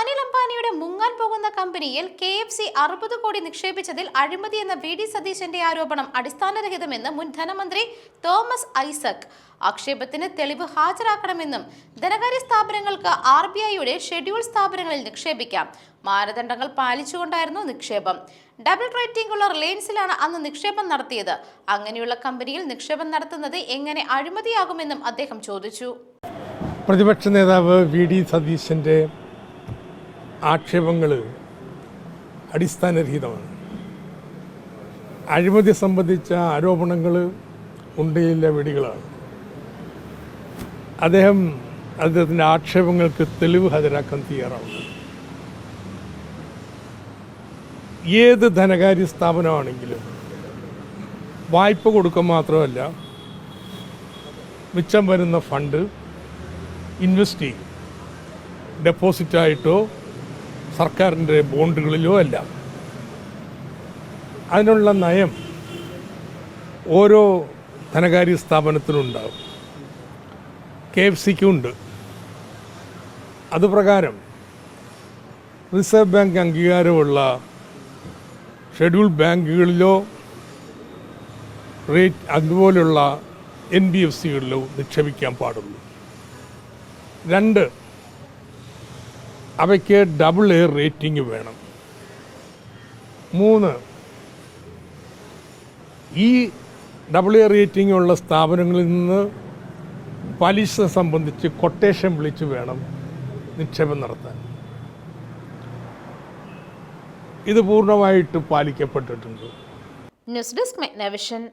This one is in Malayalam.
അനിൽ അംബാനിയുടെ മുങ്ങാൻ പോകുന്ന കമ്പനിയിൽ KFC 60 കോടി നിക്ഷേപിച്ചതിൽ അഴിമതിയെന്ന VD സതീശന്റെ ആരോപണം അടിസ്ഥാനരഹിതമെന്ന് മുൻ ധനമന്ത്രി തോമസ് ഐസക്. ആക്ഷേപത്തിന് തെളിവ് ഹാജരാക്കണമെന്നും ധനകാര്യ സ്ഥാപനങ്ങൾക്ക് RBIയുടെ ഷെഡ്യൂൾ സ്ഥാപനങ്ങളിൽ നിക്ഷേപിക്കാം. മാനദണ്ഡങ്ങൾ പാലിച്ചുകൊണ്ടായിരുന്നു നിക്ഷേപം. ഡബിൾ റേറ്റിംഗ് ഉള്ള റിലയൻസിലാണ് അന്ന് നിക്ഷേപം നടത്തിയത്. അങ്ങനെയുള്ള കമ്പനിയിൽ നിക്ഷേപം നടത്തുന്നത് എങ്ങനെ അഴിമതിയാകുമെന്നും അദ്ദേഹം ചോദിച്ചു. പ്രതിപക്ഷ നേതാവ് VD സതീശന്റെ ആക്ഷേപങ്ങൾ അടിസ്ഥാനരഹിതമാണ്. അഴിമതി സംബന്ധിച്ച ആരോപണങ്ങൾ ഉണ്ടയില്ല വെടികളാണ്. അദ്ദേഹത്തിൻ്റെ ആക്ഷേപങ്ങൾക്ക് തെളിവ് ഹാജരാക്കാൻ തയ്യാറാവുന്നു. ഏത് ധനകാര്യ സ്ഥാപനമാണെങ്കിലും വായ്പ കൊടുക്കുക മാത്രമല്ല, മിച്ചം വരുന്ന ഫണ്ട് ഇൻവെസ്റ്റ് ചെയ്യും. ഡെപ്പോസിറ്റായിട്ടോ സർക്കാരിൻ്റെ ബോണ്ടുകളിലോ അല്ല. അതിനുള്ള നയം ഓരോ ധനകാര്യ സ്ഥാപനത്തിനുണ്ടാവും. KFCക്കും ഉണ്ട്. അതുപ്രകാരം റിസർവ് ബാങ്ക് അംഗീകാരമുള്ള ഷെഡ്യൂൾ ബാങ്കുകളിലോ അതുപോലുള്ള NBFCകളിലോ നിക്ഷേപിക്കാൻ പാടുള്ളൂ. 2, അവയ്ക്ക് AA റേറ്റിംഗ് വേണം. 3, ഈ AA റേറ്റിംഗ് ഉള്ള സ്ഥാപനങ്ങളിൽ നിന്ന് പലിശ സംബന്ധിച്ച് കൊട്ടേഷൻ വിളിച്ച് വേണം നിക്ഷേപം നടത്താൻ. ഇത് പൂർണ്ണമായിട്ട് പാലിക്കപ്പെട്ടിട്ടുണ്ട്. News desk മെഗ്നവിഷൻ.